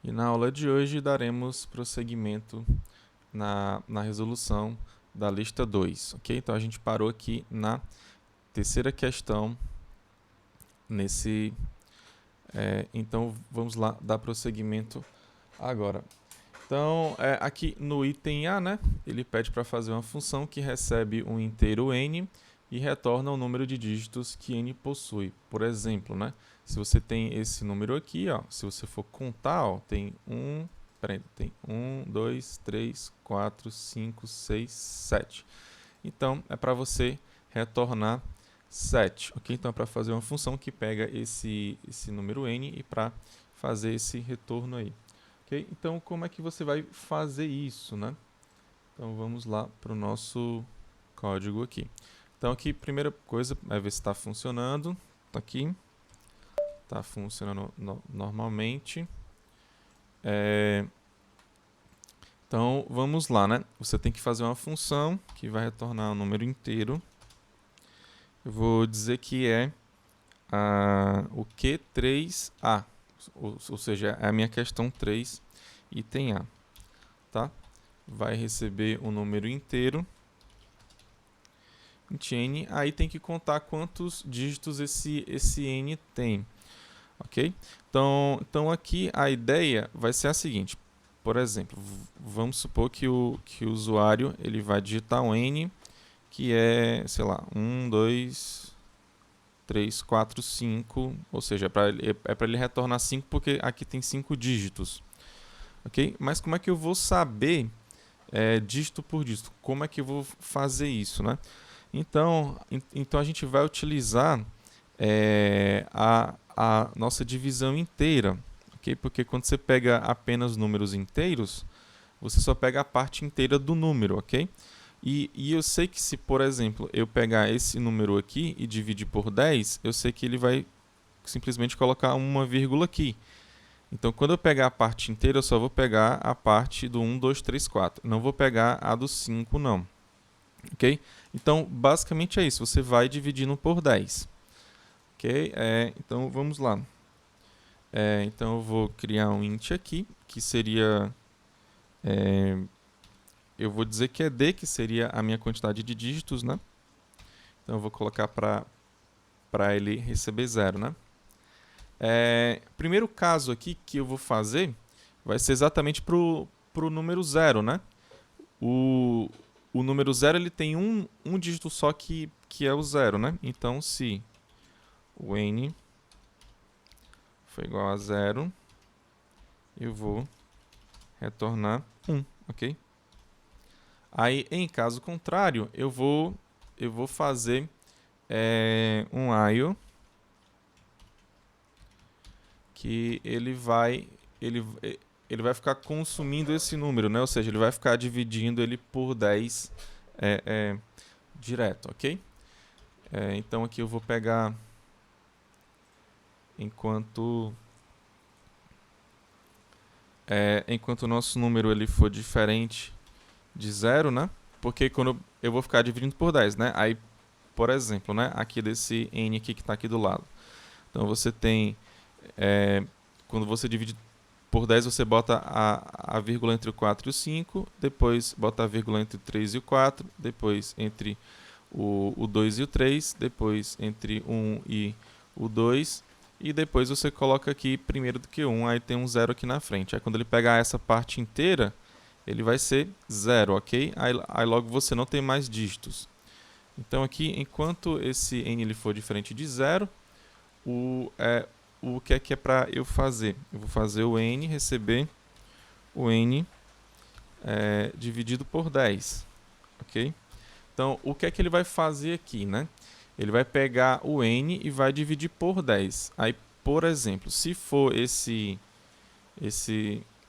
E na aula de hoje daremos prosseguimento na resolução da lista 2, ok? Então a gente parou aqui na terceira questão então vamos lá dar prosseguimento agora. Então aqui no item A, né, ele pede para fazer uma função que recebe um inteiro n e retorna o número de dígitos que n possui. Por exemplo, né, se você tem esse número aqui, ó, se você for contar, ó, tem 1, 2, 3, 4, 5, 6, 7. Então, é para você retornar 7, ok? Então, é para fazer uma função que pega esse número n e para fazer esse retorno aí. Okay? Então, como é que você vai fazer isso, né? Então, vamos lá para o nosso código aqui. Então, aqui, primeira coisa é ver se está funcionando. Tá aqui. Está funcionando normalmente. Então, vamos lá, né? Você tem que fazer uma função que vai retornar um número inteiro. Eu vou dizer que é o Q3A, ou seja, é a minha questão 3, item A. Tá? Vai receber um número inteiro, int n, aí tem que contar quantos dígitos esse n tem. Ok? Então aqui a ideia vai ser a seguinte. Por exemplo, vamos supor que o usuário ele vai digitar um n, que é, sei lá, 1, 2, 3, 4, 5, ou seja, é para ele retornar 5 porque aqui tem 5 dígitos. Ok? Mas como é que eu vou saber dígito por dígito? Como é que eu vou fazer isso, né? Então a gente vai utilizar a nossa divisão inteira, ok? Porque quando você pega apenas números inteiros, você só pega a parte inteira do número, ok? E eu sei que se, por exemplo, eu pegar esse número aqui e dividir por 10, eu sei que ele vai simplesmente colocar uma vírgula aqui. Então, quando eu pegar a parte inteira, eu só vou pegar a parte do 1, 2, 3, 4. Não vou pegar a do 5, não. Ok? Então, basicamente é isso. Você vai dividindo por 10. Ok? Então, vamos lá. Então, eu vou criar um int aqui, que seria... eu vou dizer que é d, que seria a minha quantidade de dígitos, né? Então, eu vou colocar para ele receber 0, né? Primeiro caso aqui que eu vou fazer vai ser exatamente para o número 0, né? O número 0 ele tem um dígito só que é o 0, né? Então, se o n for igual a 0, eu vou retornar 1, ok? Aí, em caso contrário, eu vou fazer um while que ele vai ficar consumindo esse número, né? Ou seja, ele vai ficar dividindo ele por 10 direto, ok? Então aqui eu vou pegar enquanto o nosso número ele for diferente de 0, né? Porque quando eu vou ficar dividindo por 10, né? Aí, por exemplo, né? Aqui desse n aqui que está aqui do lado. Então você tem quando você divide por 10, você bota a vírgula entre o 4 e o 5, depois bota a vírgula entre o 3 e o 4, depois entre o 2 e o 3, depois entre 1 e o 2, e depois você coloca aqui primeiro do que 1, aí tem um 0 aqui na frente. Aí quando ele pegar essa parte inteira, ele vai ser 0, ok? Aí logo você não tem mais dígitos. Então aqui, enquanto esse n ele for diferente de 0, o que é para eu fazer? Eu vou fazer o n receber o n dividido por 10, ok? Então, o que é que ele vai fazer aqui, né? Ele vai pegar o n e vai dividir por 10. Aí, por exemplo, se for esse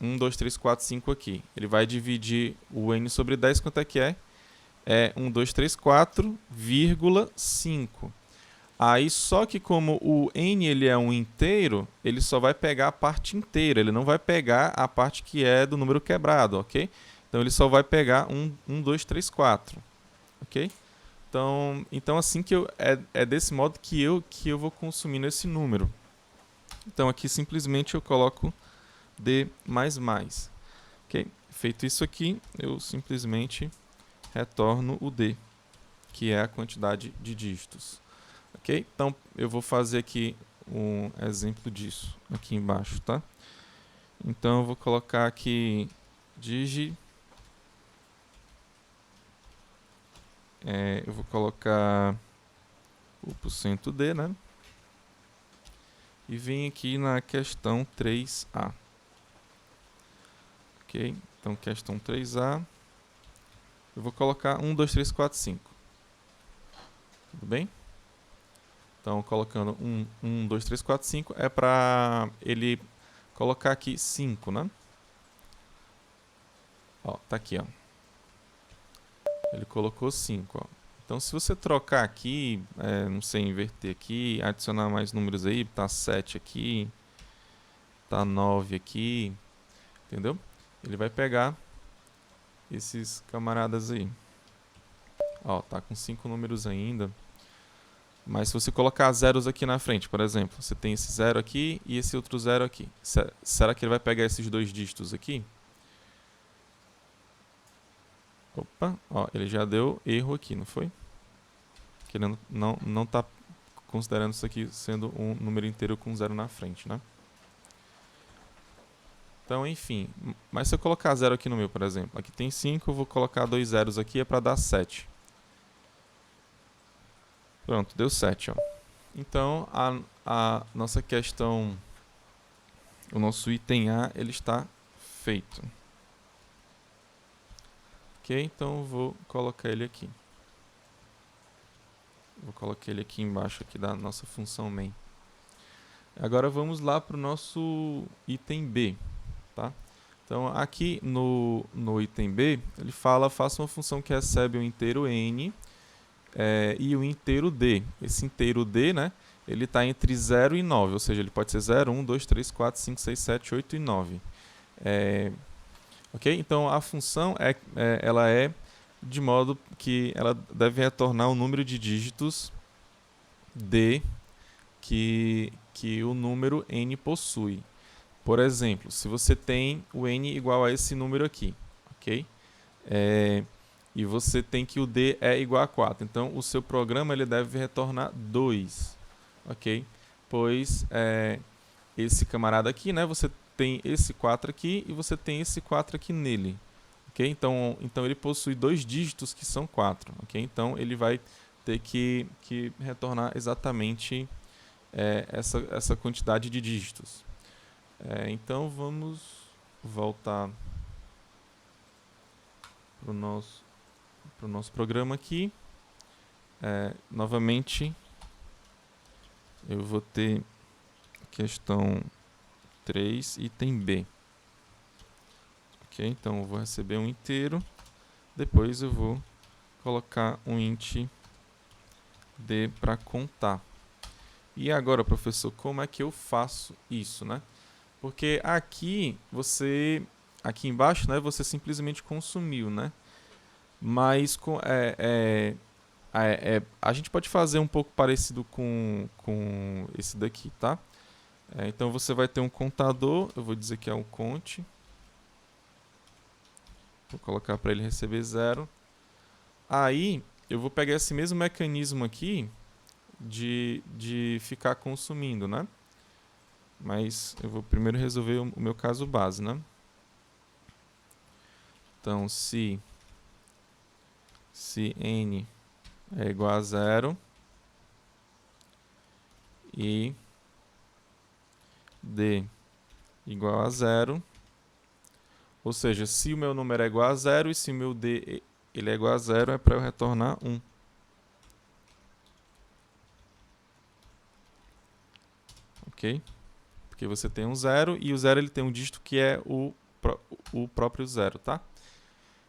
1, 2, 3, 4, 5 aqui, ele vai dividir o n sobre 10, quanto é que é? É 1, 2, 3, 4, 5. Aí, só que como o n ele é um inteiro, ele só vai pegar a parte inteira, ele não vai pegar a parte que é do número quebrado, ok? Então, ele só vai pegar 1, 2, 3, 4, ok? Então assim que é desse modo que eu vou consumindo esse número. Então, aqui simplesmente eu coloco D++. Ok? Feito isso aqui, eu simplesmente retorno o D, que é a quantidade de dígitos. Ok? Então, eu vou fazer aqui um exemplo disso aqui embaixo, tá? Então, eu vou colocar aqui eu vou colocar o %D, né? E vim aqui na questão 3A. Ok? Então, questão 3A. Eu vou colocar 1, 2, 3, 4, 5. Tudo bem? Então, colocando 1, 2, 3, 4, 5 é para ele colocar aqui 5, né? Ó, tá aqui, ó. Ele colocou 5, ó. Então, se você trocar aqui, não sei, inverter aqui, adicionar mais números aí, tá 7 aqui, tá 9 aqui, entendeu? Ele vai pegar esses camaradas aí. Ó, tá com 5 números ainda. Mas se você colocar zeros aqui na frente, por exemplo, você tem esse 0 aqui e esse outro 0 aqui. Será que ele vai pegar esses dois dígitos aqui? Opa, ó, ele já deu erro aqui, não foi? Que ele não está considerando isso aqui sendo um número inteiro com 0 na frente, né? Então, enfim. Mas se eu colocar 0 aqui no meu, por exemplo, aqui tem 5, eu vou colocar 2 zeros aqui, é para dar 7. Pronto, deu 7, ó. Então, a nossa questão, o nosso item A, ele está feito. Ok, então eu vou colocar ele aqui. Vou colocar ele aqui embaixo aqui da nossa função main. Agora vamos lá para o nosso item B, tá? Então aqui no item B, ele fala, faça uma função que recebe um inteiro n e um inteiro d. Esse inteiro d, né, ele está entre 0 e 9, ou seja, ele pode ser 0, 1, 2, 3, 4, 5, 6, 7, 8 e 9. Ok? Então a função ela é de modo que ela deve retornar o número de dígitos d que o número n possui. Por exemplo, se você tem o n igual a esse número aqui, ok? E você tem que o d é igual a 4. Então, o seu programa ele deve retornar 2, ok? Pois esse camarada aqui, né? Você tem esse 4 aqui e você tem esse 4 aqui nele, ok? Então ele possui dois dígitos que são 4, ok? Então, ele vai ter que retornar exatamente essa quantidade de dígitos. Então vamos voltar para o nosso programa aqui. Novamente, eu vou ter questão 3, item B. Ok, então eu vou receber um inteiro. Depois eu vou colocar um int d para contar. E agora, professor, como é que eu faço isso, né? Porque aqui embaixo, né, você simplesmente consumiu, né? Mas a gente pode fazer um pouco parecido com esse daqui, tá? Então você vai ter um contador, eu vou dizer que é um cont. Vou colocar para ele receber 0. Aí eu vou pegar esse mesmo mecanismo aqui de ficar consumindo, né? Mas eu vou primeiro resolver o meu caso base, né? Então, se n é igual a 0 e d igual a 0, ou seja, se o meu número é igual a 0 e se o meu d ele é igual a 0, é para eu retornar 1. Ok? Porque você tem um 0 e o 0 ele tem um dígito que é o próprio 0, tá?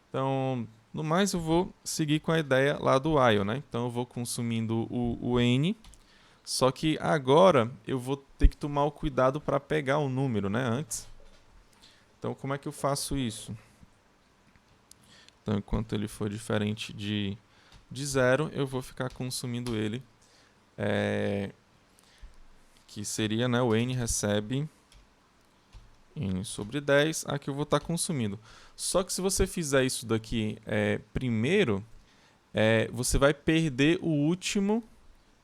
Então, no mais, eu vou seguir com a ideia lá do while, né? Então, eu vou consumindo o n, só que agora eu vou ter que tomar o cuidado para pegar o número, né? Antes. Então, como é que eu faço isso? Então, enquanto ele for diferente de 0, eu vou ficar consumindo ele, que seria, né, o n recebe n sobre 10, aqui eu vou estar consumindo. Só que se você fizer isso daqui primeiro, você vai perder o último,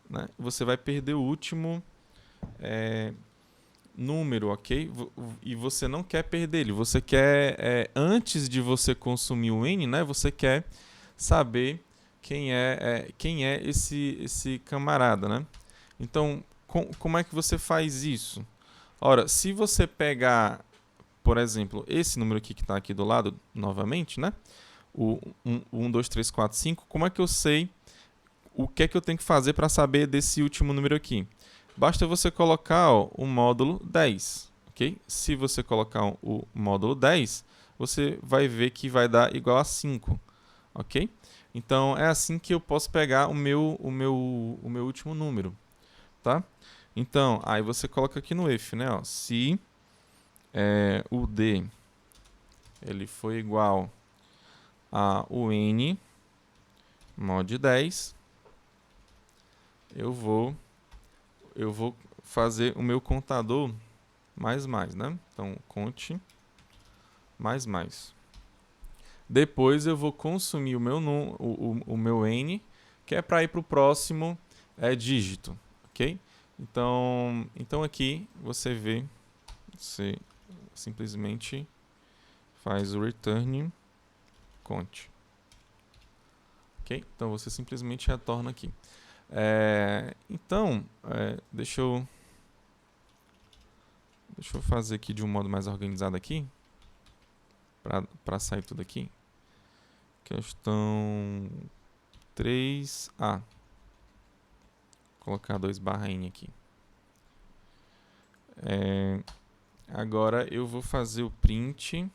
né? Você vai perder o último número, ok? E você não quer perder ele. Você quer, antes de você consumir o n, né? Você quer saber quem é esse camarada, né? Então, como é que você faz isso? Ora, se você pegar, por exemplo, esse número aqui que está aqui do lado, novamente, né? O 1, 2, 3, 4, 5, como é que eu sei o que é que eu tenho que fazer para saber desse último número aqui? Basta você colocar o módulo 10, ok? Se você colocar o módulo 10, você vai ver que vai dar igual a 5, ok? Então, é assim que eu posso pegar o meu último número, tá? Então, aí você coloca aqui no if, né? Ó, se o d ele for igual a o n mod 10, eu vou fazer o meu contador mais, né? Então, conte mais. Depois eu vou consumir o meu n, que é para ir para o próximo dígito, ok? Então aqui você vê, você simplesmente faz o return conte. Ok? Então você simplesmente retorna aqui. Deixa eu fazer aqui de um modo mais organizado aqui, para sair tudo aqui. Questão 3A. Vou colocar 2/n aqui. Agora eu vou fazer o print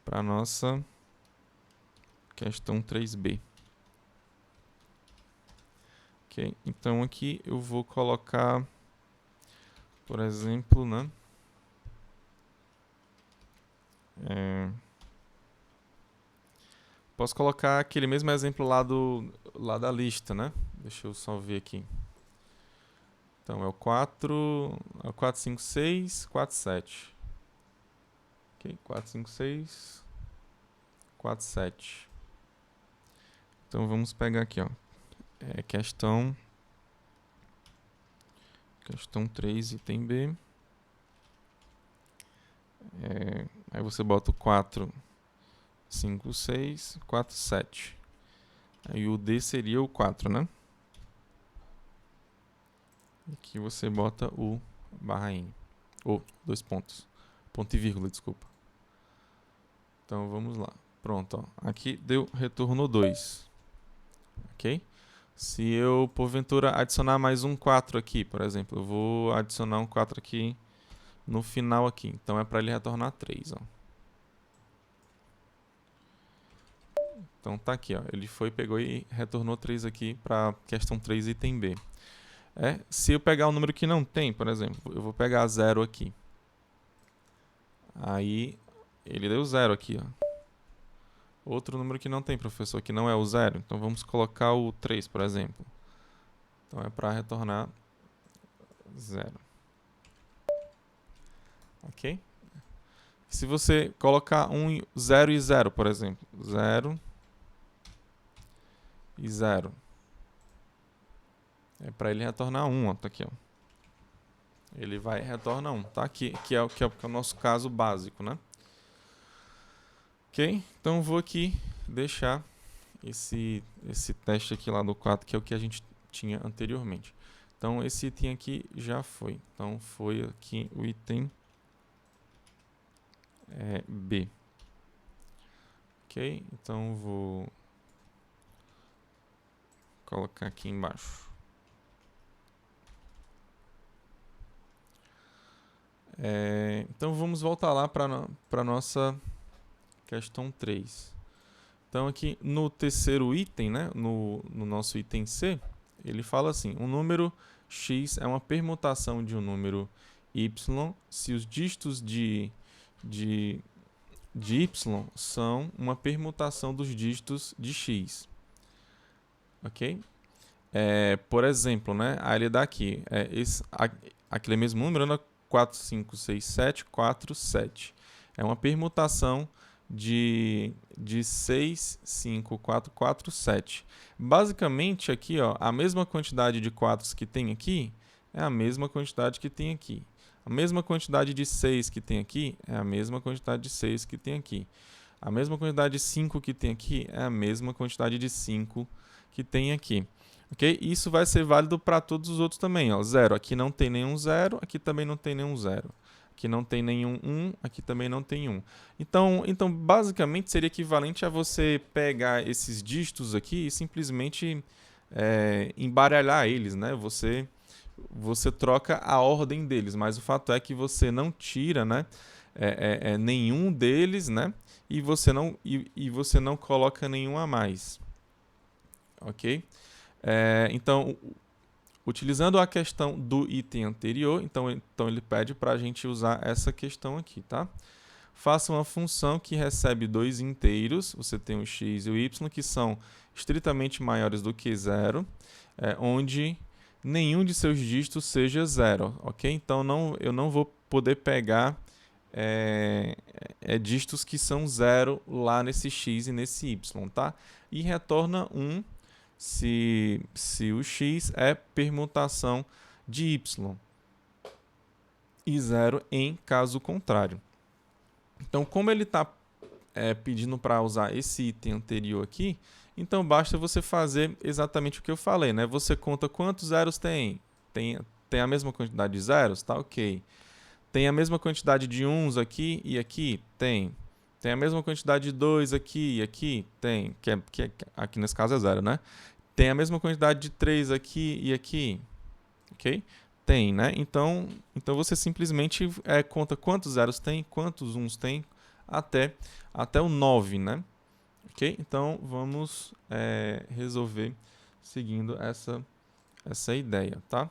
para nossa questão 3B. Ok? Então aqui eu vou colocar, por exemplo, né? Posso colocar aquele mesmo exemplo lá da lista, né? Deixa eu só ver aqui. Então é o 4, 5, 6, 4, 7. Ok? 4, 5, 6, 4, 7. Então vamos pegar aqui, ó. Questão 3, item B. Aí você bota o 4, 5, 6, 4, 7. Aí o D seria o 4, né? Aqui você bota o /n. Ou 2 pontos. Ponto e vírgula, desculpa. Então vamos lá. Pronto, ó. Aqui deu retorno 2. Ok? Se eu, porventura, adicionar mais um 4 aqui, por exemplo, eu vou adicionar um 4 aqui no final aqui. Então é para ele retornar 3, ó. Então tá aqui, ó. Ele pegou e retornou 3 aqui para questão 3, item B. Se eu pegar um número que não tem, por exemplo, eu vou pegar 0 aqui. Aí ele deu 0 aqui, ó. Outro número que não tem, professor, que não é o 0. Então vamos colocar o 3, por exemplo. Então é para retornar 0. Ok? Se você colocar 0 e 0, por exemplo. 0 e 0. É para ele retornar 1, ó. Tá aqui, ó. Ele vai retornar 1, tá? Que é o nosso caso básico, né? Ok? Então vou aqui deixar esse teste aqui lá do 4, que é o que a gente tinha anteriormente. Então esse item aqui já foi. Então foi aqui o item B. Ok? Então vou colocar aqui embaixo. Então vamos voltar lá para a nossa questão 3. Então aqui no terceiro item, né, no nosso item C, ele fala assim: um número x é uma permutação de um número y se os dígitos de y são uma permutação dos dígitos de x. Ok? Por exemplo, né, aí ele dá aqui, aquele mesmo número, né, 4, 5, 6, 7, 4, 7. É uma permutação de 6, 5, 4, 4, 7. Basicamente, aqui, ó, a mesma quantidade de 4 que tem aqui é a mesma quantidade que tem aqui. A mesma quantidade de 6 que tem aqui é a mesma quantidade de 6 que tem aqui. A mesma quantidade de 5 que tem aqui é a mesma quantidade de 5 que tem aqui. Ok? Isso vai ser válido para todos os outros também. Ó. 0, aqui não tem nenhum 0, aqui também não tem nenhum 0. Aqui não tem nenhum 1, aqui também não tem 1. Então, basicamente, seria equivalente a você pegar esses dígitos aqui e simplesmente embaralhar eles, né? Você troca a ordem deles, mas o fato é que você não tira, né, nenhum deles, né, e você não coloca nenhum a mais. Ok? Então, utilizando a questão do item anterior, então ele pede para a gente usar essa questão aqui, tá? Faça uma função que recebe dois inteiros, você tem o x e o y, que são estritamente maiores do que zero, onde nenhum de seus dígitos seja zero, ok? Então eu não vou poder pegar dígitos que são zero lá nesse x e nesse y, tá? E retorna 1 se o x é permutação de y e 0 em caso contrário. Então, como ele está pedindo para usar esse item anterior aqui, então basta você fazer exatamente o que eu falei, né? Você conta quantos zeros tem. Tem a mesma quantidade de zeros? Tá ok. Tem a mesma quantidade de uns aqui e aqui? Tem. Tem a mesma quantidade de 2 aqui e aqui? Tem. Que aqui nesse caso é 0, né? Tem a mesma quantidade de 3 aqui e aqui? Ok? Tem, né? Então você simplesmente conta quantos zeros tem, quantos uns tem, até o 9, né? Ok? Então vamos resolver seguindo essa ideia, tá?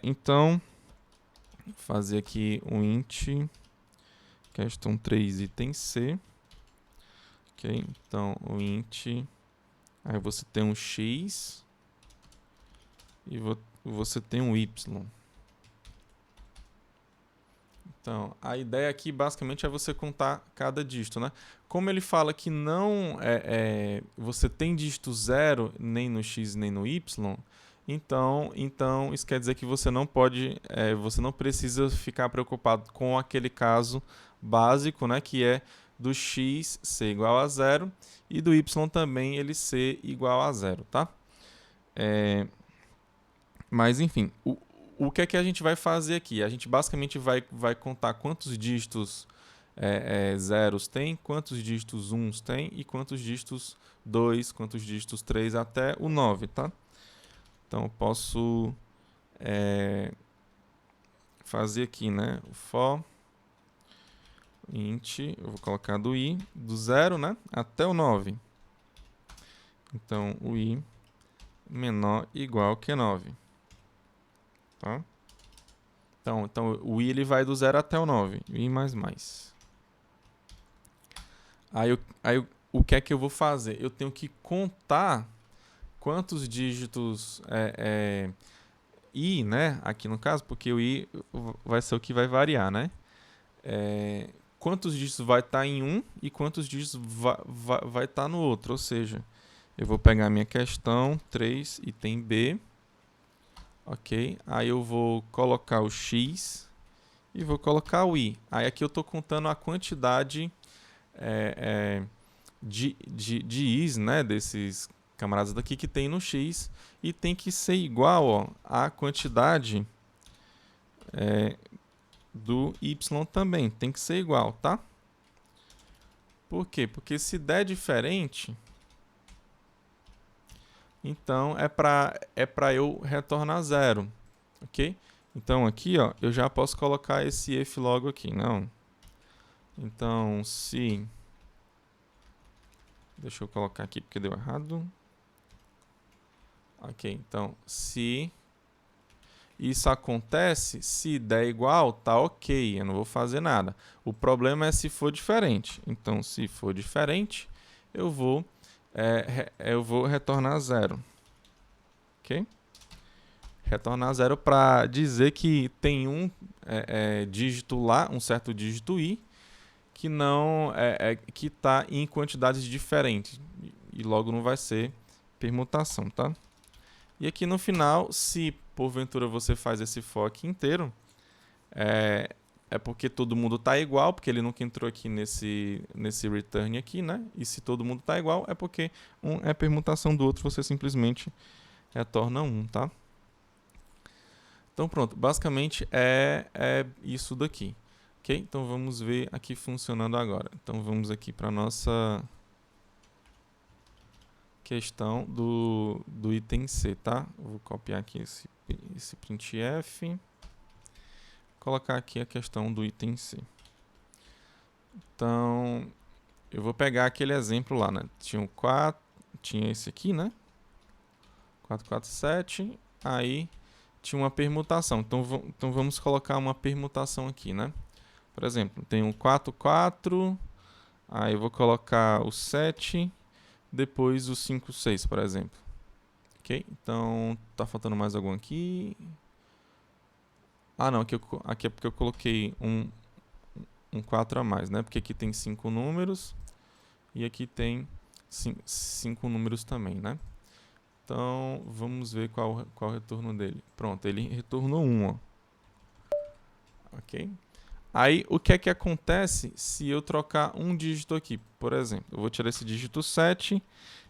Então, fazer aqui um int questão 3 item C. Ok? Então, o int, aí você tem um x e você tem um y. Então, a ideia aqui basicamente é você contar cada dígito, né? Como ele fala que não você tem dígito 0 nem no x nem no y, então isso quer dizer que você não pode, você não precisa ficar preocupado com aquele caso básico, né? Que é do x ser igual a 0 e do y também ele ser igual a 0, tá? Mas enfim, o que é que a gente vai fazer aqui? A gente basicamente vai contar quantos dígitos zeros tem, quantos dígitos uns tem e quantos dígitos 2, quantos dígitos 3 até o 9, tá? Então eu posso fazer aqui, né? O for int, eu vou colocar do i, do 0, né? Até o 9. Então o i menor igual que 9. Tá? Então o i ele vai do 0 até o 9. I mais. Aí o que é que eu vou fazer? Eu tenho que contar quantos dígitos i, né? Aqui no caso, porque o i vai ser o que vai variar, né? Quantos dígitos vai estar em um e quantos dígitos vai estar no outro. Ou seja, eu vou pegar a minha questão 3, item B. Ok? Aí eu vou colocar o x e vou colocar o i. Aí aqui eu estou contando a quantidade de i's, né, desses camaradas daqui que tem no x e tem que ser igual, ó, à quantidade do y também. Tem que ser igual, tá? Por quê? Porque se der diferente, então é para eu retornar 0, ok? Então aqui, ó, eu já posso colocar esse if logo aqui, não? Então, se... Deixa eu colocar aqui porque deu errado. Ok, então, se isso acontece, se der igual, tá ok, eu não vou fazer nada. O problema é se for diferente. Então, se for diferente, eu vou retornar 0. Ok? retornar 0 para dizer que tem um dígito lá, um certo dígito i, que não que está em quantidades diferentes e logo não vai ser permutação, tá? E aqui no final, se porventura você faz esse for aqui inteiro, é porque todo mundo está igual, porque ele nunca entrou aqui nesse return aqui, né? E se todo mundo está igual, é porque um é permutação do outro, você simplesmente retorna 1, tá? Então pronto, basicamente é isso daqui. Ok? Então vamos ver aqui funcionando agora. Então vamos aqui para a nossa questão do item C, tá? Eu vou copiar aqui esse printf, colocar aqui a questão do item C. Então, eu vou pegar aquele exemplo lá, né? Tinha esse aqui, né? 447, aí tinha uma permutação. Então vamos colocar uma permutação aqui, né? Por exemplo, tem um 4, 4, aí eu vou colocar o 7, depois o 5, 6, por exemplo. Ok? Então, tá faltando mais algum aqui. Ah, não, aqui é porque eu coloquei um 4 a mais, né? Porque aqui tem 5 números e aqui tem 5 números também, né? Então, vamos ver qual o retorno dele. Pronto, ele retornou 1, ó. Ok? Aí, o que é que acontece se eu trocar um dígito aqui? Por exemplo, eu vou tirar esse dígito 7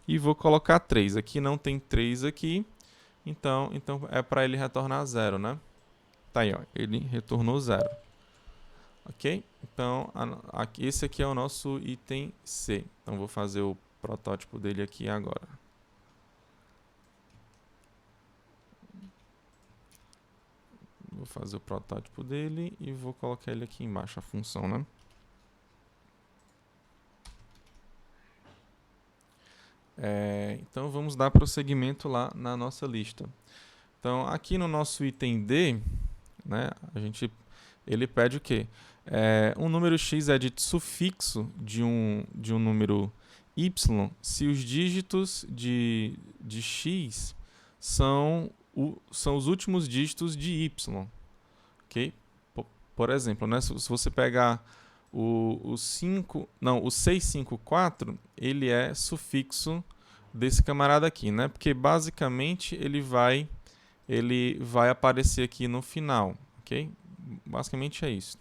e vou colocar 3. Aqui não tem 3 aqui, então é para ele retornar 0, né? Tá aí, ó, ele retornou 0. Ok? Então, esse aqui é o nosso item C. Então, vou fazer o protótipo dele aqui agora. Vou fazer o protótipo dele e vou colocar ele aqui embaixo, a função, né? Então, vamos dar prosseguimento lá na nossa lista. Então, aqui no nosso item D, né, ele pede o quê? Um número x é de sufixo de um número y se os dígitos de x são os últimos dígitos de y. Ok? Por exemplo, né, se você pegar o 654, ele é sufixo desse camarada aqui, né? Porque basicamente ele vai aparecer aqui no final, ok? Basicamente é isso.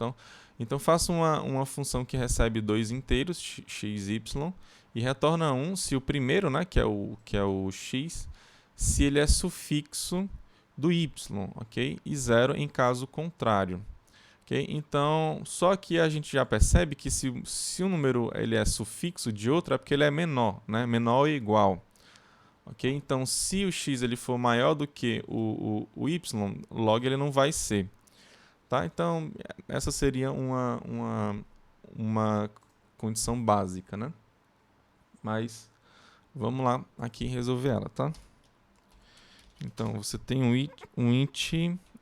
Então faça uma função que recebe dois inteiros, x, y, e retorna 1 se o primeiro, né, que é o x, se ele é sufixo do y, ok? E 0 em caso contrário. Okay? Então, só que a gente já percebe que se um número ele é sufixo de outro, é porque ele é menor, né? Menor ou igual. Okay? Então, se o x ele for maior do que o y, logo ele não vai ser. Tá? Então, essa seria uma condição básica, né? Mas, vamos lá aqui resolver ela, tá? Então, você tem um int,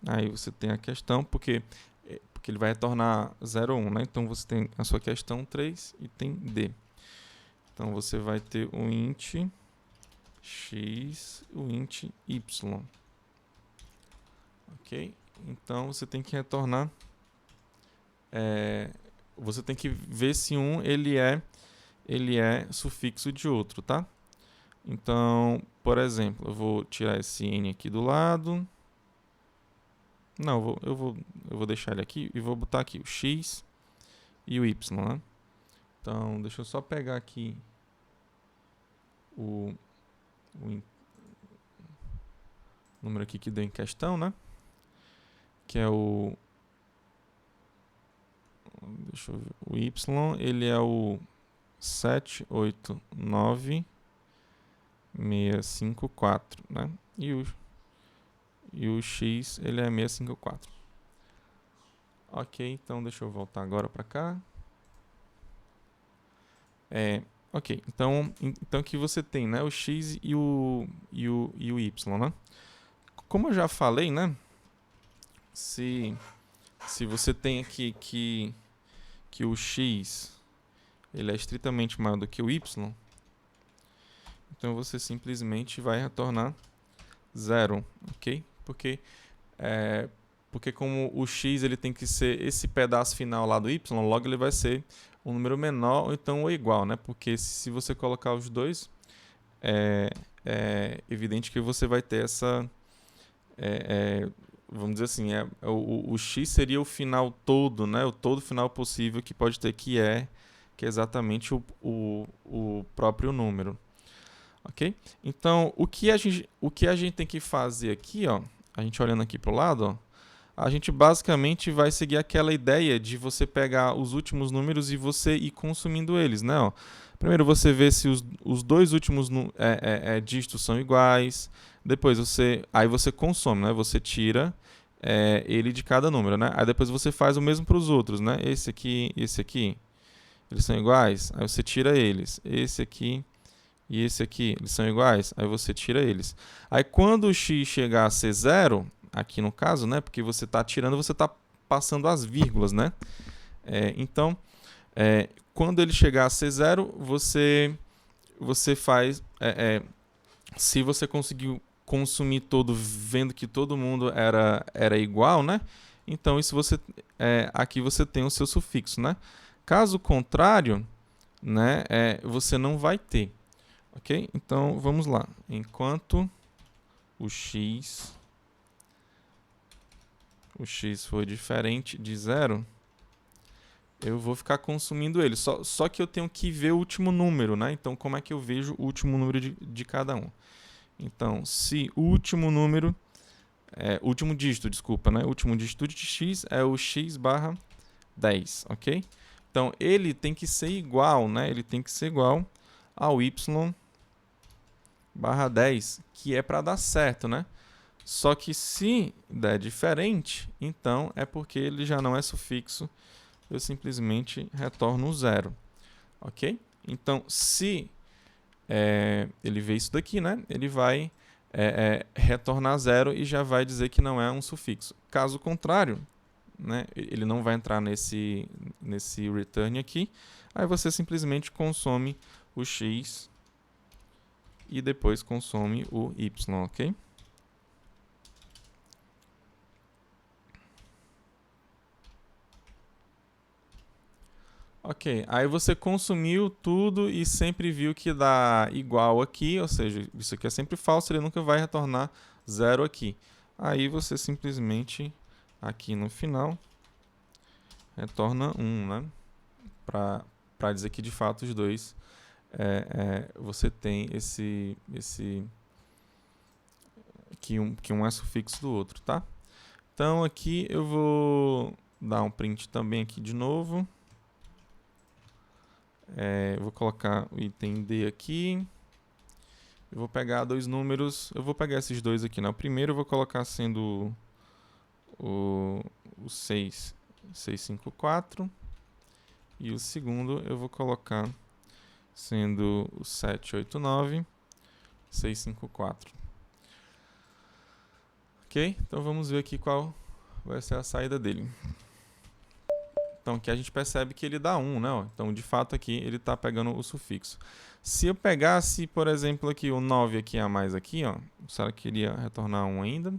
aí você tem a questão, porque ele vai retornar 0 ou 1, né? Então, você tem a sua questão 3 e tem D. Então, você vai ter o int x, o int y. Ok? Então, você tem que retornar... você tem que ver se um ele é sufixo de outro, tá? Então, por exemplo, eu vou tirar esse n aqui do lado. Não, eu vou deixar ele aqui e vou botar aqui o x e o y, né? Então, deixa eu só pegar aqui o número aqui que deu em questão, né? Que é o... Deixa eu ver. O y, ele é o 789654, né? E o x, ele é 654. Ok, então deixa eu voltar agora para cá. Ok, então aqui você tem, né, o x e o y, né? Como eu já falei, né? Se você tem aqui que o x ele é estritamente maior do que o y, então você simplesmente vai retornar 0, ok? Porque como o x ele tem que ser esse pedaço final lá do y, logo ele vai ser um número menor ou então ou igual, né? Porque se você colocar os dois, é evidente que você vai ter essa... vamos dizer assim, o x seria o final todo, né? O todo final possível que pode ter, que é exatamente o próprio número. Ok? Então, o que a gente tem que fazer aqui, ó, a gente olhando aqui para o lado, ó, a gente basicamente vai seguir aquela ideia de você pegar os últimos números e você ir consumindo eles, né? Ó. Primeiro você vê se os dois últimos dígitos são iguais, depois aí você consome, né? Você tira ele de cada número, né? Aí depois você faz o mesmo para os outros, né? Esse aqui, eles são iguais, aí você tira eles. Esse aqui e esse aqui, eles são iguais, aí você tira eles. Aí quando o x chegar a ser zero, aqui no caso, né, porque você está tirando, você está passando as vírgulas, né? Então, quando ele chegar a ser zero, você faz... se você conseguiu consumir todo vendo que todo mundo era igual, né? Então, isso aqui você tem o seu sufixo, né? Caso contrário, né, você não vai ter. Ok? Então, vamos lá. Enquanto o x for diferente de zero, eu vou ficar consumindo ele. Só que eu tenho que ver o último número, né? Então, como é que eu vejo o último número de cada um? Então, se o último número... último dígito, desculpa, né? O último dígito de x é o x barra 10, ok? Então, ele tem que ser igual, né? Ele tem que ser igual ao y barra 10, que é para dar certo, né? Só que se der diferente, então é porque ele já não é sufixo, eu simplesmente retorno zero, ok? Então, se ele vê isso daqui, né? Ele vai retornar zero e já vai dizer que não é um sufixo. Caso contrário, né? Ele não vai entrar nesse return aqui, aí você simplesmente consome o x e depois consome o y, ok? Ok, aí você consumiu tudo e sempre viu que dá igual aqui, ou seja, isso aqui é sempre falso, ele nunca vai retornar zero aqui. Aí você simplesmente, aqui no final, retorna 1, né? Para dizer que de fato os dois você tem que um é sufixo do outro, tá? Então aqui eu vou dar um print também aqui de novo. Eu vou colocar o item D aqui. Eu vou pegar dois números. Eu vou pegar esses dois aqui, né? O primeiro eu vou colocar sendo o 654. E o segundo eu vou colocar sendo o 789, 654. Ok? Então vamos ver aqui qual vai ser a saída dele. Então aqui a gente percebe que ele dá 1, né? Então de fato aqui ele está pegando o sufixo. Se eu pegasse, por exemplo, aqui o 9 aqui a mais aqui, ó, será que iria retornar 1 ainda?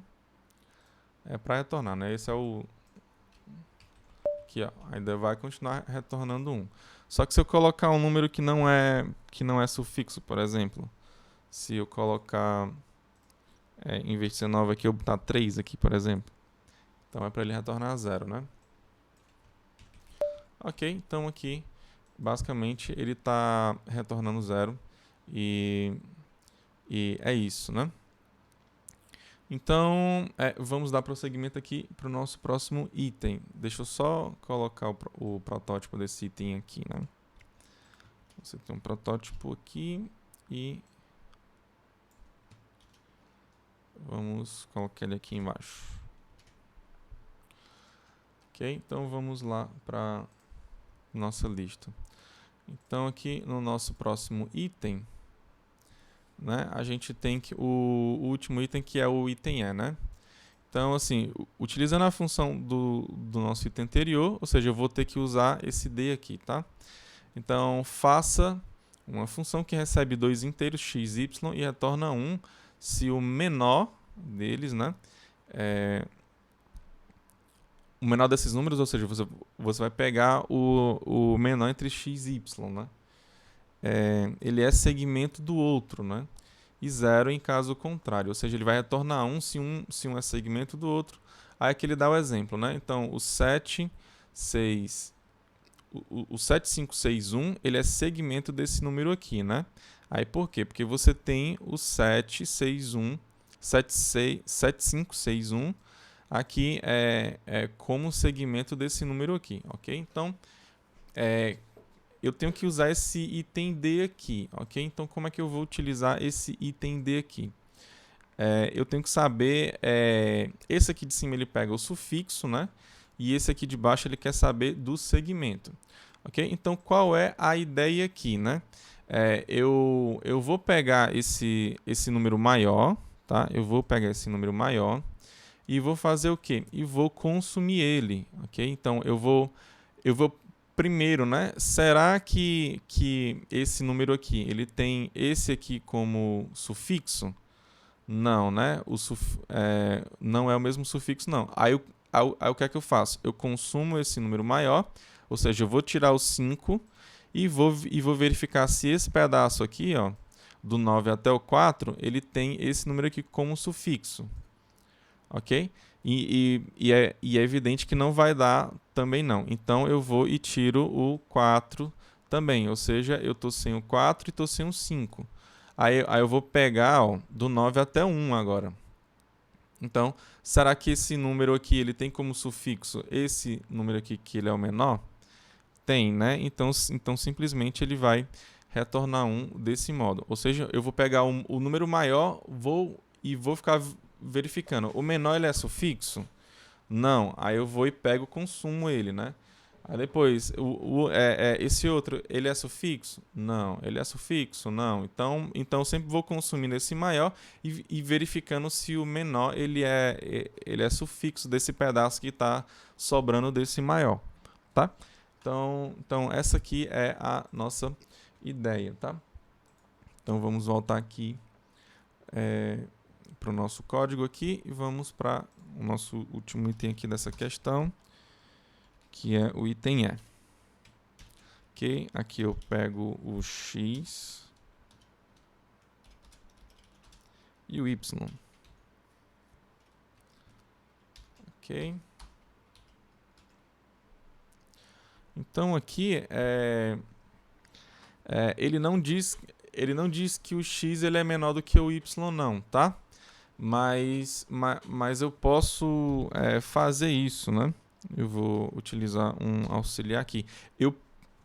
É para retornar, né? Esse é o... Aqui, ó, ainda vai continuar retornando 1. Só que se eu colocar um número que não é sufixo, por exemplo, se eu colocar, em vez de ser 9 aqui, eu botar 3 aqui, por exemplo, então é para ele retornar 0, né? Ok, então aqui, basicamente, ele está retornando 0 e é isso, né? Então, vamos dar prosseguimento aqui para o nosso próximo item. Deixa eu só colocar o protótipo desse item aqui, né? Você tem um protótipo aqui e vamos colocar ele aqui embaixo. Ok, então vamos lá para nossa lista. Então aqui no nosso próximo item, né, a gente tem o último item, que é o item E, né? Então, assim, utilizando a função do nosso item anterior, ou seja, eu vou ter que usar esse D aqui, tá? Então, faça uma função que recebe dois inteiros, x, y, e retorna 1 se o menor deles, né, o menor desses números, ou seja, você vai pegar o menor entre x e y, né? Ele é segmento do outro, né? E 0 em caso contrário, ou seja, ele vai retornar 1 se um é segmento do outro. Aí aqui ele dá o exemplo, né? Então, o 7561, ele é segmento desse número aqui, né? Aí por quê? Porque você tem o 7561 aqui como segmento desse número aqui, ok? Então, eu tenho que usar esse item D aqui, ok? Então, como é que eu vou utilizar esse item D aqui? Eu tenho que saber, esse aqui de cima ele pega o sufixo, né? E esse aqui de baixo ele quer saber do segmento, ok? Então, qual é a ideia aqui, né? Eu vou pegar esse número maior, tá? Eu vou pegar esse número maior e vou fazer o quê? E vou consumir ele, ok? Então, eu vou primeiro, né? Será que esse número aqui, ele tem esse aqui como sufixo? Não, né? Não é o mesmo sufixo, não. Aí o que é que eu faço? Eu consumo esse número maior, ou seja, eu vou tirar o 5 e vou verificar se esse pedaço aqui, ó, do 9 até o 4, ele tem esse número aqui como sufixo. Ok? E é evidente que não vai dar também não. Então, eu vou e tiro o 4 também. Ou seja, eu estou sem o 4 e estou sem o 5. Aí eu vou pegar, ó, do 9 até 1 agora. Então, será que esse número aqui ele tem como sufixo esse número aqui que ele é o menor? Tem, né? Então simplesmente ele vai retornar 1 desse modo. Ou seja, eu vou pegar o número maior vou ficar verificando. O menor ele é sufixo? Não. Aí eu vou e pego, consumo ele, né? Aí depois, esse outro, ele é sufixo? Não. Ele é sufixo? Não. Então eu sempre vou consumindo esse maior e verificando se o menor ele é sufixo desse pedaço que está sobrando desse maior, tá? Então essa aqui é a nossa ideia, tá? Então vamos voltar aqui para o nosso código aqui e vamos para o nosso último item aqui dessa questão, que é o item E. Ok, aqui eu pego o X e o Y. Ok. Então aqui ele não diz que o X ele é menor do que o Y não, tá? Mas eu posso fazer isso, né? Eu vou utilizar um auxiliar aqui.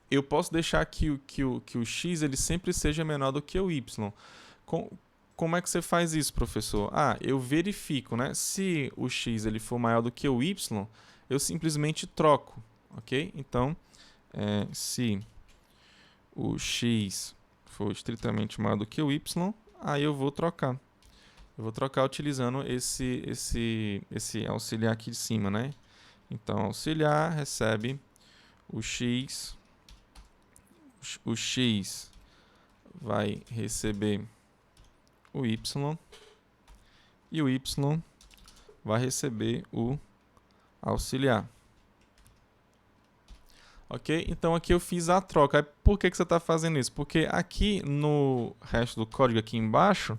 Eu posso deixar que o x ele sempre seja menor do que o y. Como é que você faz isso, professor? Eu verifico, né? Se o x ele for maior do que o y, eu simplesmente troco, ok? Então, se o x for estritamente maior do que o y, aí eu vou trocar. Eu vou trocar utilizando esse auxiliar aqui de cima, né? Então, auxiliar recebe o x vai receber o y e o y vai receber o auxiliar. Ok? Então aqui eu fiz a troca. Por que você está fazendo isso? Porque aqui no resto do código aqui embaixo,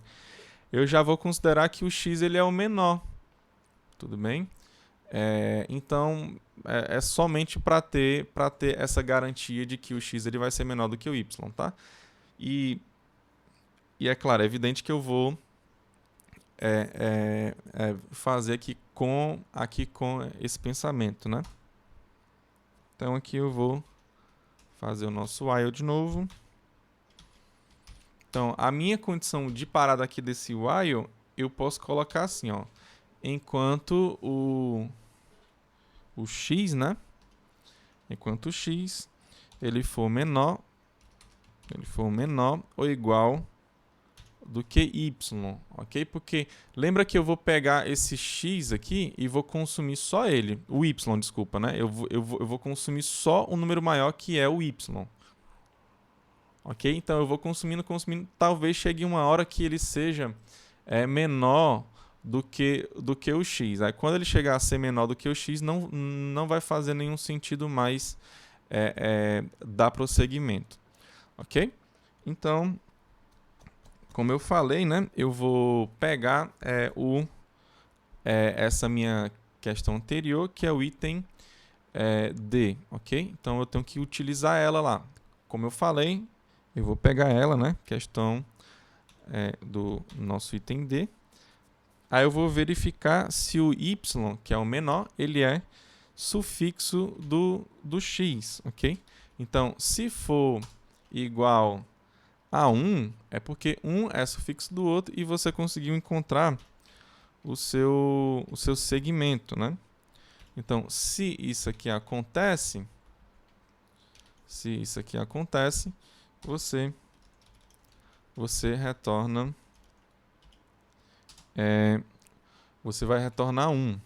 eu já vou considerar que o x ele é o menor. Tudo bem? Então, é somente para ter essa garantia de que o x ele vai ser menor do que o y, tá? E é claro, é evidente que eu vou fazer aqui com esse pensamento, né? Então, aqui eu vou fazer o nosso while de novo. Então, a minha condição de parada aqui desse while, eu posso colocar assim, ó. Enquanto o x, né? Enquanto o x ele for menor ou igual do que y, ok? Porque lembra que eu vou pegar esse x aqui e vou consumir só ele, o y, desculpa, né? Eu vou consumir só o número maior que é o y, ok? Então eu vou consumindo, talvez chegue uma hora que ele seja menor do que o x. Aí quando ele chegar a ser menor do que o x, não vai fazer nenhum sentido mais dar prosseguimento. Ok? Então, como eu falei, né, eu vou pegar essa minha questão anterior, que é o item D, ok? Então eu tenho que utilizar ela lá. Como eu falei, eu vou pegar ela, né, questão do nosso item D. Aí eu vou verificar se o y, que é o menor, ele é sufixo do x, ok? Então, se for igual a 1, é porque 1 é sufixo do outro e você conseguiu encontrar o seu segmento, né? Então, se isso aqui acontece, você retorna, você vai retornar 1,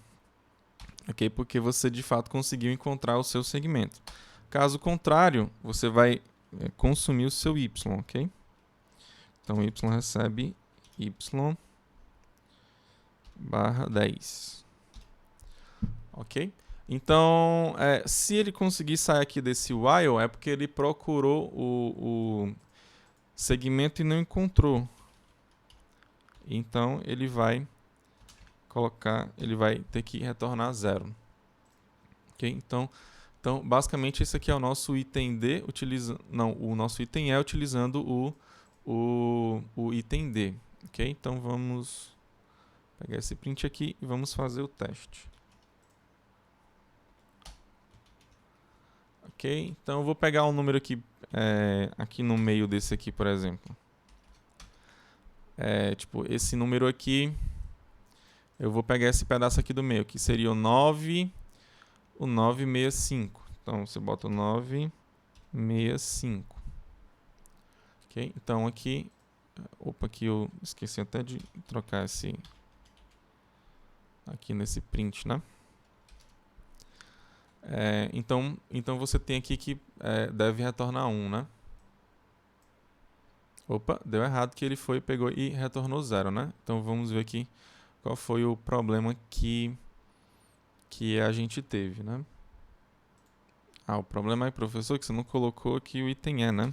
ok? Porque você de fato conseguiu encontrar o seu segmento. Caso contrário, você vai consumir o seu y, ok? Então, y recebe y barra 10. Ok? Então, se ele conseguir sair aqui desse while, é porque ele procurou o segmento e não encontrou. Então, ele vai ter que retornar 0. Ok? Então, basicamente, esse aqui é o nosso item D, o nosso item E utilizando o item D. Ok? Então, vamos pegar esse print aqui e vamos fazer o teste. Ok? Então eu vou pegar um número aqui, aqui no meio desse aqui, por exemplo. Tipo, esse número aqui, eu vou pegar esse pedaço aqui do meio, que seria o 965. Então você bota o 965. Ok? Então aqui, aqui eu esqueci até de trocar esse aqui nesse print, né? Então você tem aqui que deve retornar 1, né? Opa, deu errado que ele pegou e retornou 0, né? Então vamos ver aqui qual foi o problema que a gente teve, né? O problema aí, professor, que você não colocou aqui o item E, né?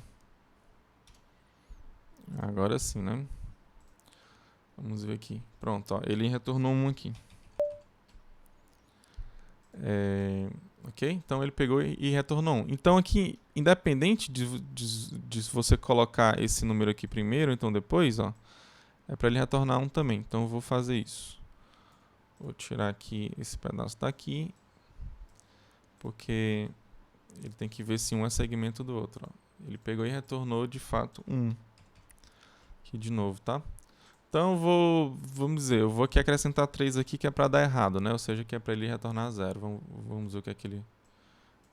Agora sim, né? Vamos ver aqui. Pronto, ó, ele retornou 1 aqui. Ok? Então ele pegou e retornou 1. Então aqui, independente de você colocar esse número aqui primeiro, então depois, ó, é para ele retornar 1 também. Então eu vou fazer isso. Vou tirar aqui esse pedaço daqui, porque ele tem que ver se um é segmento do outro. Ó. Ele pegou e retornou de fato 1. Aqui de novo, tá? Então vamos dizer, eu vou aqui acrescentar 3 aqui que é para dar errado, né? Ou seja, que é para ele retornar 0. Vamos ver o que é que ele...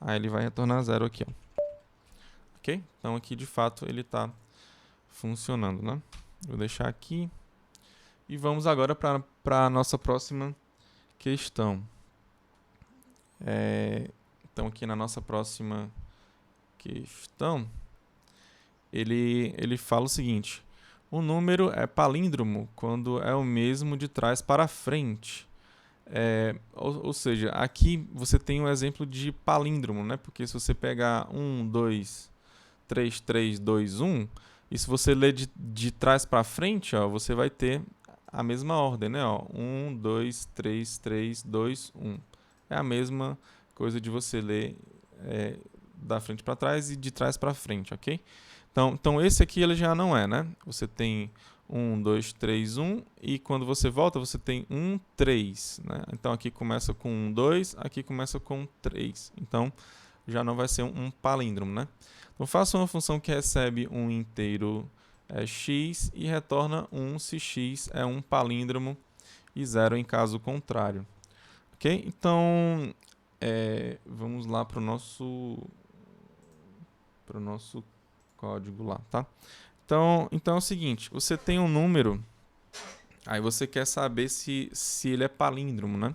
ele vai retornar 0 aqui, ó. Ok? Então aqui de fato ele está funcionando, né? Vou deixar aqui. E vamos agora para a nossa próxima questão. Então aqui na nossa próxima questão, ele fala o seguinte: o número é palíndromo quando é o mesmo de trás para frente. Ou seja, aqui você tem um exemplo de palíndromo, né? Porque se você pegar 1, 2, 3, 3, 2, 1, e se você ler de trás para frente, ó, você vai ter a mesma ordem, né? Ó, 1, 2, 3, 3, 2, 1. É a mesma coisa de você ler da frente para trás e de trás para frente, ok? Então esse aqui ele já não é, né? Você tem 1, 2, 3, 1 e quando você volta você tem 1, 3, né? Então aqui começa com 1, 2, aqui começa com 3. Então já não vai ser um palíndromo, né? Então faça uma função que recebe um inteiro x e retorna 1 se x é um palíndromo e 0 em caso contrário. Ok? Então vamos lá para o nosso código lá, tá? Então é o seguinte, você tem um número, aí você quer saber se ele é palíndromo, né?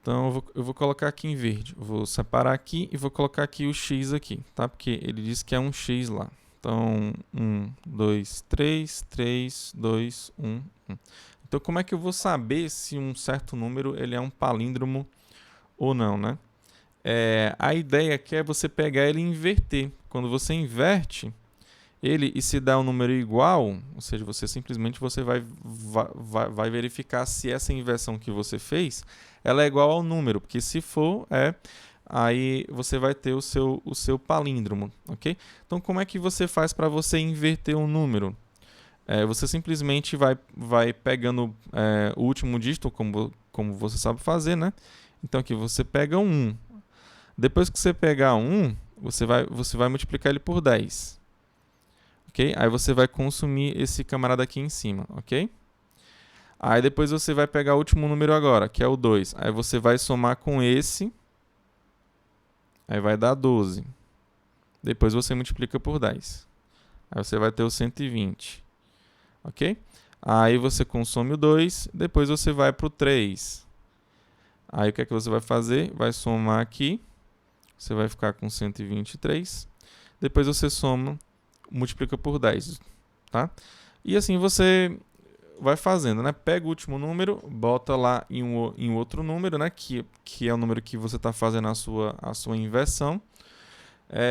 Então eu vou colocar aqui em verde, eu vou separar aqui e vou colocar aqui o x aqui, tá? Porque ele diz que é um x lá. Então 1, 2, 3, 3, 2, 1, Então, como é que eu vou saber se um certo número ele é um palíndromo ou não, né? A ideia aqui é você pegar ele e inverter. Quando você inverte ele e se dá um número igual, ou seja, você vai verificar se essa inversão que você fez ela é igual ao número, porque se for, aí você vai ter o seu palíndromo, ok? Então, como é que você faz para você inverter um número? Você simplesmente vai pegando o último dígito, como você sabe fazer, né? Então, aqui você pega um 1. Depois que você pegar um, você vai multiplicar ele por 10. Ok? Aí você vai consumir esse camarada aqui em cima, ok? Aí depois você vai pegar o último número agora, que é o 2. Aí você vai somar com esse, aí vai dar 12. Depois você multiplica por 10. Aí você vai ter o 120. Ok? Aí você consome o 2, depois você vai para o 3. Aí o que é que você vai fazer? Vai somar aqui, você vai ficar com 123. Depois você soma, multiplica por 10, tá? E assim você vai fazendo, né? Pega o último número, bota lá em outro número, né? Que é o número que você está fazendo a sua inversão.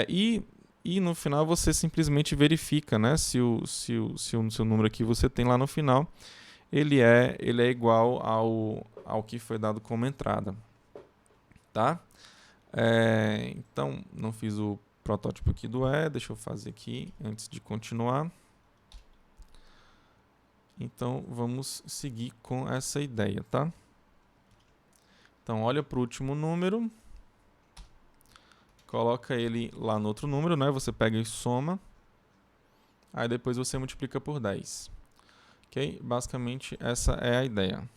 E no final você simplesmente verifica, né? Se o seu número que você tem lá no final ele é igual ao que foi dado como entrada, tá? Então, não fiz o protótipo aqui do deixa eu fazer aqui antes de continuar. Então, vamos seguir com essa ideia, tá? Então, olha para o último número, coloca ele lá no outro número, né? Você pega e soma, aí depois você multiplica por 10. Ok? Basicamente, essa é a ideia.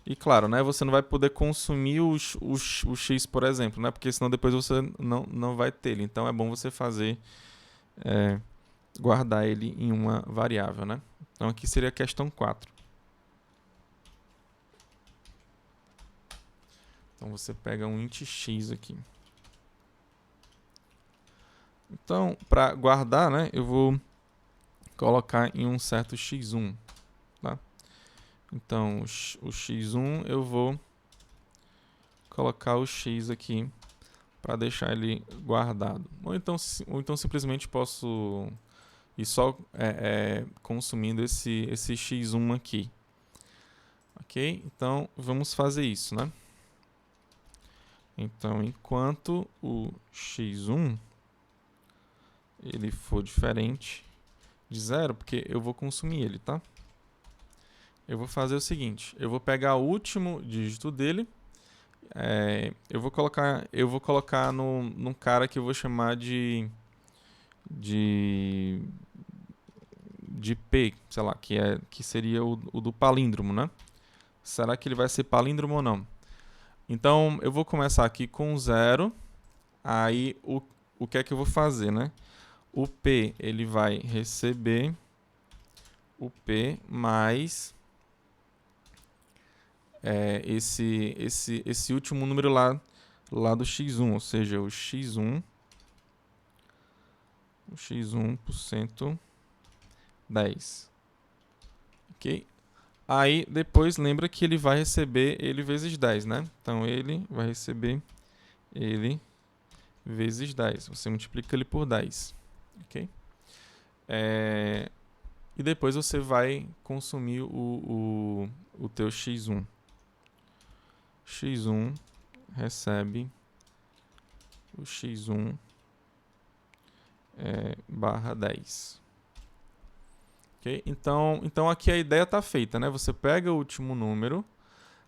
E claro, né, você não vai poder consumir o x, por exemplo, né, porque senão depois você não vai ter ele. Então é bom você fazer, guardar ele em uma variável, né? Então aqui seria a questão 4. Então você pega um int x aqui. Então, para guardar, né, eu vou colocar em um certo x1, tá? Então, o x1 eu vou colocar o x aqui para deixar ele guardado. Ou então simplesmente posso ir só consumindo esse x1 aqui. Ok? Então, vamos fazer isso, né? Então, enquanto o x1 ele for diferente de 0, porque eu vou consumir ele, tá? Eu vou fazer o seguinte, eu vou pegar o último dígito dele, eu vou colocar num cara que eu vou chamar de P, sei lá, que seria o do palíndromo, né? Será que ele vai ser palíndromo ou não? Então, eu vou começar aqui com 0, aí o que é que eu vou fazer, né? O P, ele vai receber o P mais esse último número lá do x1, ou seja, o x1 por cento 10. Ok? Aí depois lembra que ele vai receber ele vezes 10, né? Então ele vai receber ele vezes 10. Você multiplica ele por 10. Ok? E depois você vai consumir o teu x1. x1 recebe o x1 barra 10. Okay? Então aqui a ideia está feita, né? Você pega o último número,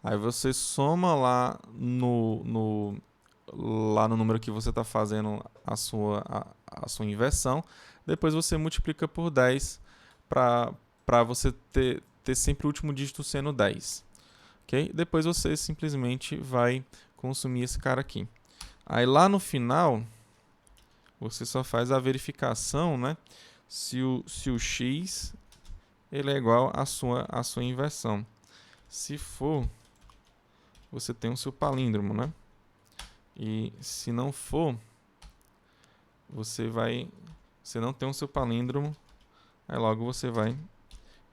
aí você soma lá no número que você está fazendo a sua inversão, depois você multiplica por 10 para você ter sempre o último dígito sendo 10. Okay? Depois você simplesmente vai consumir esse cara aqui. Aí lá no final, você só faz a verificação, né? Se o x ele é igual à sua inversão. Se for, você tem o seu palíndromo, né? E se não for, você não tem o seu palíndromo, aí logo você vai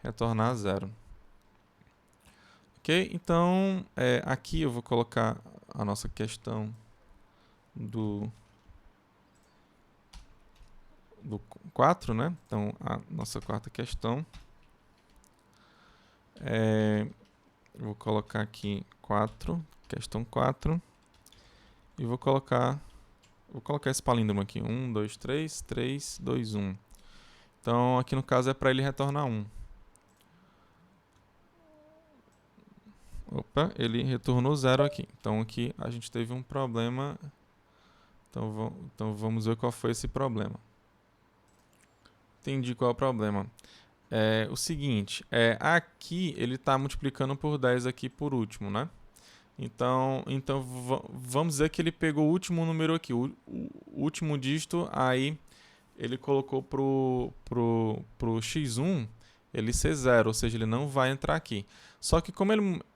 retornar 0. Ok? Então, aqui eu vou colocar a nossa questão do 4, né? Então, a nossa quarta questão. Eu vou colocar aqui 4, questão 4. E vou colocar esse palíndromo aqui. 1, 2, 3, 3, 2, 1. Então, aqui no caso é para ele retornar 1. Opa, ele retornou 0 aqui. Então, aqui a gente teve um problema. Então, vamos ver qual foi esse problema. Entendi qual é o problema. É o seguinte, aqui ele está multiplicando por 10 aqui por último, né? Então vamos dizer que ele pegou o último número aqui, o último dígito, aí ele colocou pro x1 ele ser 0, ou seja, ele não vai entrar aqui. Só que como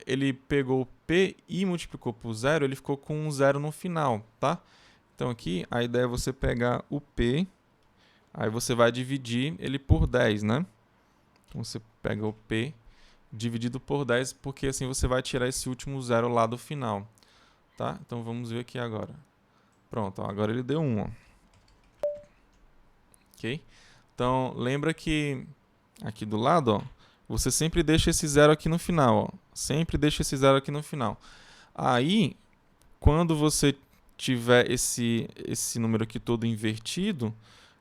ele pegou o p e multiplicou por 0, ele ficou com um 0 no final, tá? Então aqui a ideia é você pegar o p, aí você vai dividir ele por 10, né? Então você pega o p dividido por 10, porque assim você vai tirar esse último 0 lá do final, tá? Então vamos ver aqui agora. Pronto, ó, agora ele deu 1, ó. Ok? Então lembra que aqui do lado, ó, você sempre deixa esse 0 aqui no final, ó. Sempre deixa esse 0 aqui no final. Aí, quando você tiver esse número aqui todo invertido,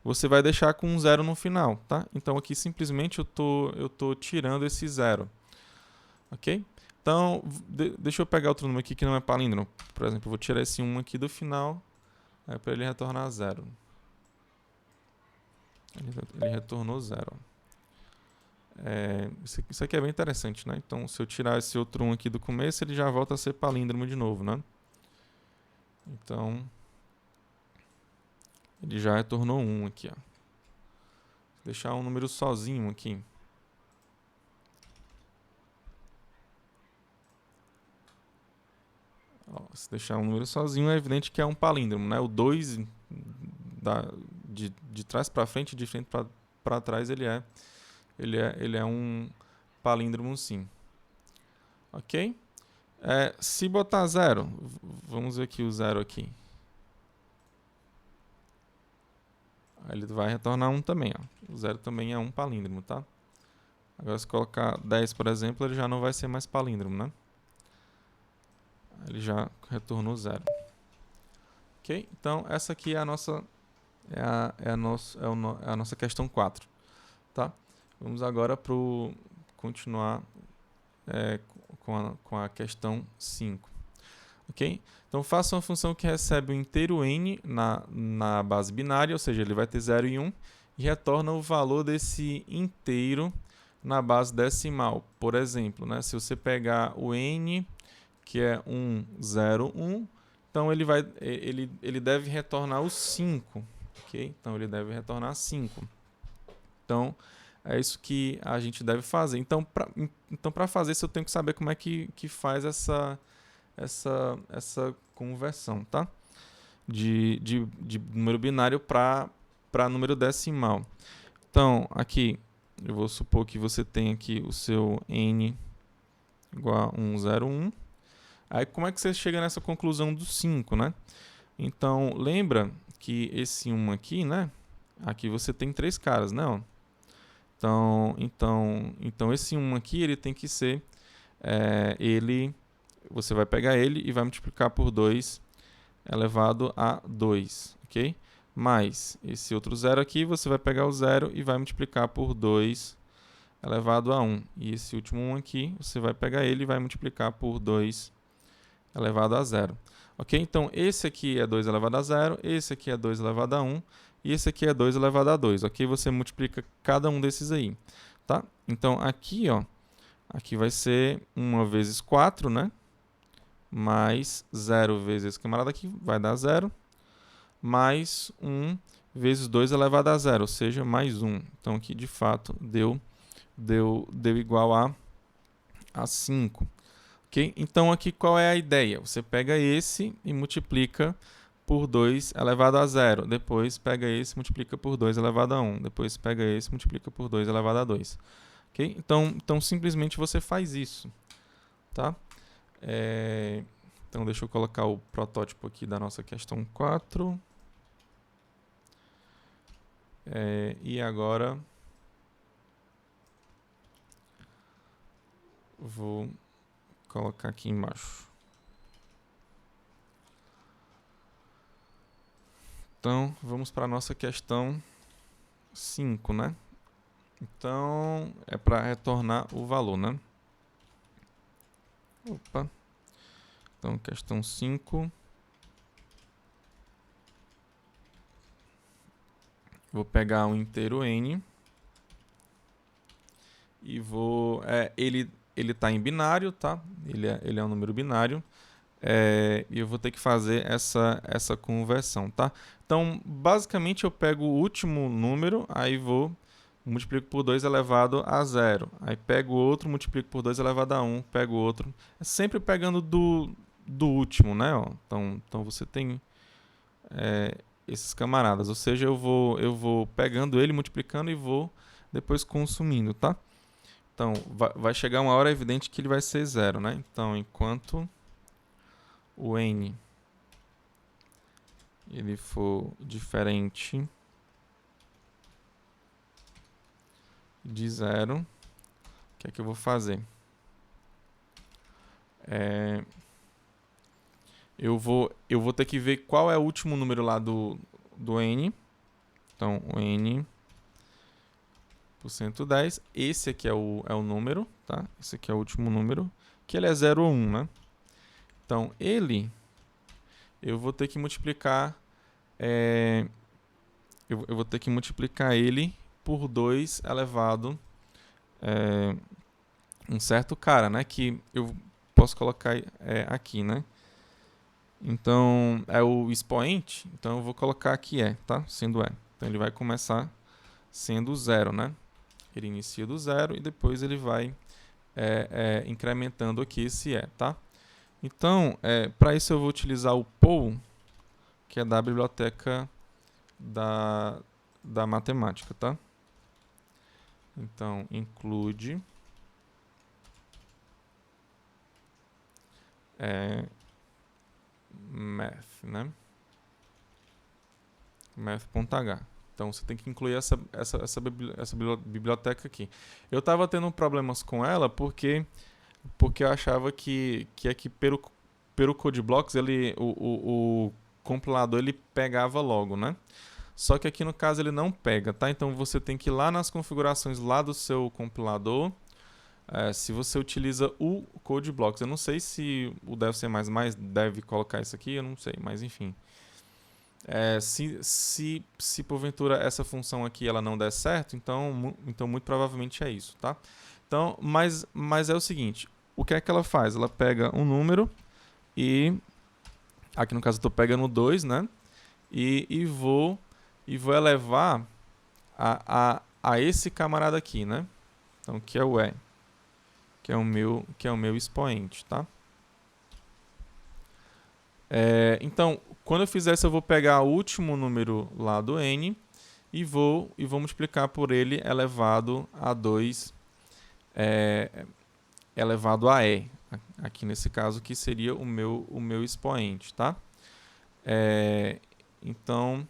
você vai deixar com um 0 no final, tá? Então aqui simplesmente eu tô tirando esse 0. Ok? Então, deixa eu pegar outro número aqui que não é palíndromo. Por exemplo, eu vou tirar esse 1 aqui do final, para ele retornar 0. Ele retornou 0. Isso aqui é bem interessante, né? Então, se eu tirar esse outro 1 aqui do começo, ele já volta a ser palíndromo de novo, né? Então, ele já retornou 1 aqui, ó. Vou deixar um número sozinho aqui. Ó, se deixar um número sozinho, é evidente que é um palíndromo, né? O 2, de trás para frente, de frente para trás, ele é um palíndromo, sim. Ok? Se botar 0, vamos ver aqui o 0 aqui. Aí ele vai retornar 1 também, ó. O 0 também é um palíndromo, tá? Agora, se colocar 10, por exemplo, ele já não vai ser mais palíndromo, né? Ele já retornou 0. Ok? Então, essa aqui é a nossa, a nossa questão 4. Tá? Vamos agora continuar com a questão 5. Ok? Então, faça uma função que recebe o inteiro n na base binária, ou seja, ele vai ter 0 e 1, e retorna o valor desse inteiro na base decimal. Por exemplo, né, se você pegar o n, que é 1, 0, 1, então ele deve retornar o 5. Ok? Então, ele deve retornar 5. Então, é isso que a gente deve fazer. Então, para fazer isso, eu tenho que saber como é que faz essa conversão, tá? De número binário para número decimal. Então, aqui, eu vou supor que você tem aqui o seu n igual a 101. Aí, como é que você chega nessa conclusão do 5, né? Então, lembra que esse 1 aqui, né? Aqui você tem 3 caras, né? Então esse 1 aqui, ele tem que ser... você vai pegar ele e vai multiplicar por 2 elevado a 2, ok? Mais esse outro 0 aqui, você vai pegar o 0 e vai multiplicar por 2 elevado a 1. E esse último 1 aqui, você vai pegar ele e vai multiplicar por 2 elevado a 0. Ok? Então, esse aqui é 2 elevado a 0, esse aqui é 2 elevado a 1, e esse aqui é 2 elevado a 2. Ok? Você multiplica cada um desses aí. Tá? Então, aqui, ó, aqui vai ser 1 vezes 4, né? Mais 0 vezes esse camarada aqui, vai dar 0. Mais 1 vezes 2 elevado a 0, ou seja, mais 1. Então, aqui, de fato, deu igual a 5. Okay? Então, aqui, qual é a ideia? Você pega esse e multiplica por 2 elevado a 0. Depois, pega esse e multiplica por 2 elevado a 1. Depois, pega esse e multiplica por 2 elevado a 2. ok? Então simplesmente você faz isso, tá? Então deixa eu colocar o protótipo aqui da nossa questão 4. E agora vou colocar aqui embaixo. Então, vamos para a nossa questão 5, né? Então, é para retornar o valor, né? Opa. Então, questão 5. Vou pegar um inteiro n e vou... ele está em binário, tá? Ele é um número binário. E eu vou ter que fazer essa conversão, tá? Então, basicamente, eu pego o último número, aí multiplico por 2 elevado a 0. Aí pego outro, multiplico por 2 elevado a 1, pego outro. É sempre pegando do último, né? Ó. Então você tem esses camaradas. Ou seja, eu vou pegando ele, multiplicando e vou depois consumindo, tá? Então, vai chegar uma hora evidente que ele vai ser 0, né? Então, enquanto o n ele for diferente de 0, o que é que eu vou fazer? Eu vou ter que ver qual é o último número lá do n. Então, o n por 110. Esse aqui é o número, tá? Esse aqui é o último número, que ele é 0 ou 1, né? Então, eu vou ter que multiplicar... eu vou ter que multiplicar ele por 2 elevado um certo cara, né? Que eu posso colocar aqui, né? Então, é o expoente. Então, eu vou colocar aqui tá? Sendo Então, ele vai começar sendo 0, né? Ele inicia do 0 e depois ele vai incrementando aqui esse tá? Então, para isso eu vou utilizar o POU, que é da biblioteca da matemática, tá? Então, include math, né? math.h. Então, você tem que incluir essa biblioteca aqui. Eu estava tendo problemas com ela porque eu achava que aqui pelo CodeBlocks o compilador ele pegava logo, né? Só que aqui no caso ele não pega, tá? Então você tem que ir lá nas configurações lá do seu compilador. Se você utiliza o CodeBlocks, eu não sei se o DevC++ deve colocar isso aqui, eu não sei, mas enfim. Se porventura essa função aqui ela não der certo, então muito provavelmente é isso, tá? Então, mas é o seguinte, o que é que ela faz? Ela pega um número e aqui no caso eu estou pegando 2, né? E vou elevar a esse camarada aqui, né? Então, que é o que é o meu expoente, tá? Então, quando eu fizer isso, eu vou pegar o último número lá do n e vou multiplicar por ele elevado a 2 elevado a e. Aqui nesse caso, que seria o meu expoente, tá? Então,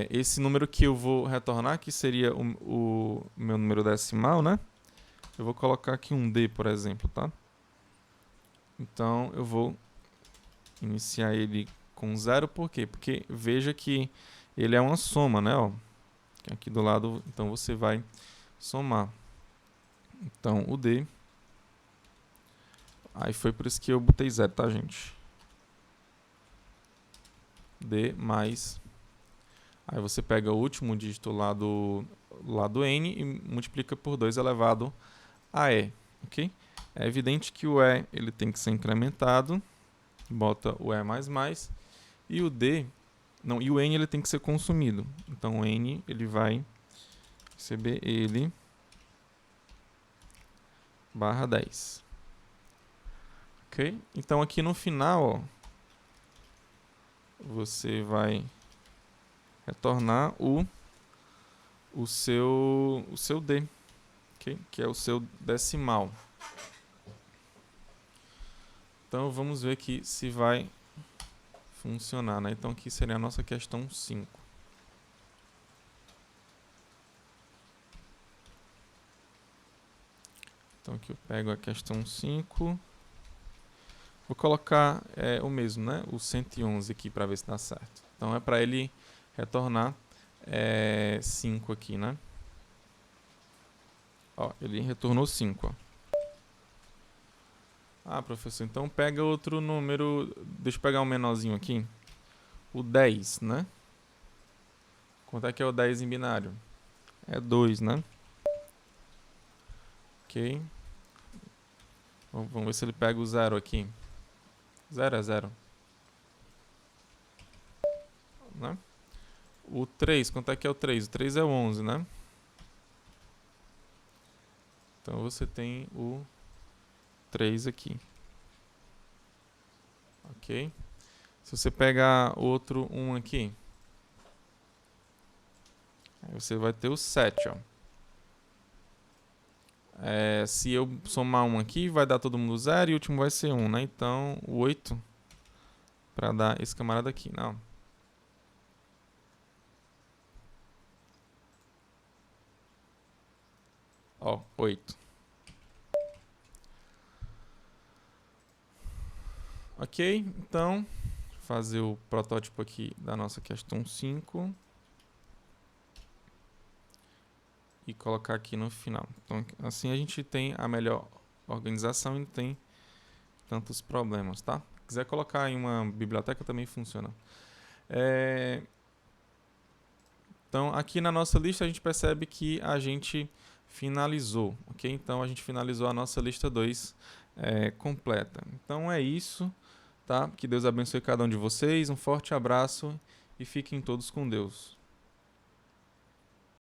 esse número que eu vou retornar, que seria o meu número decimal, né? Eu vou colocar aqui um D, por exemplo, tá? Então, eu vou iniciar ele com 0, por quê? Porque veja que ele é uma soma, né? Ó, aqui do lado, então você vai somar. Então, o D... Aí foi por isso que eu botei 0, tá, gente? D mais... Aí você pega o último dígito lá do n e multiplica por 2 elevado a e, ok? É evidente que o e ele tem que ser incrementado, bota o e mais, e o d, não, e o n ele tem que ser consumido. Então o n ele vai receber ele barra 10. Ok? Então aqui no final, ó, você vai retornar o seu D. ok? Que é o seu decimal. Então vamos ver aqui se vai funcionar, né? Então aqui seria a nossa questão 5. Então aqui eu pego a questão 5. Vou colocar o mesmo, né? O 111 aqui para ver se dá certo. Então é para ele retornar 5 aqui, né? Ó, ele retornou 5, ó. Ah, professor, então pega outro número. Deixa eu pegar um menorzinho aqui. O 10, né? Quanto é que é o 10 em binário? É 2, né? Ok. Vamos ver se ele pega o 0 aqui. 0 é 0. Né? O 3, quanto é que é o 3? O 3 é o 11, né? Então você tem o 3 aqui. Ok? Se você pegar outro 1 aqui, aí você vai ter o 7, ó. Se eu somar 1 aqui, vai dar todo mundo 0 e o último vai ser 1, né? Então, o 8 para dar esse camarada aqui, não. Ó, 8. Ok, então, fazer o protótipo aqui da nossa questão 5. E colocar aqui no final. Então, assim a gente tem a melhor organização e não tem tantos problemas, tá? Se quiser colocar em uma biblioteca também funciona. Então, aqui na nossa lista a gente percebe que a gente finalizou, ok? Então, a gente finalizou a nossa lista 2 completa. Então, é isso, tá? Que Deus abençoe cada um de vocês. Um forte abraço e fiquem todos com Deus.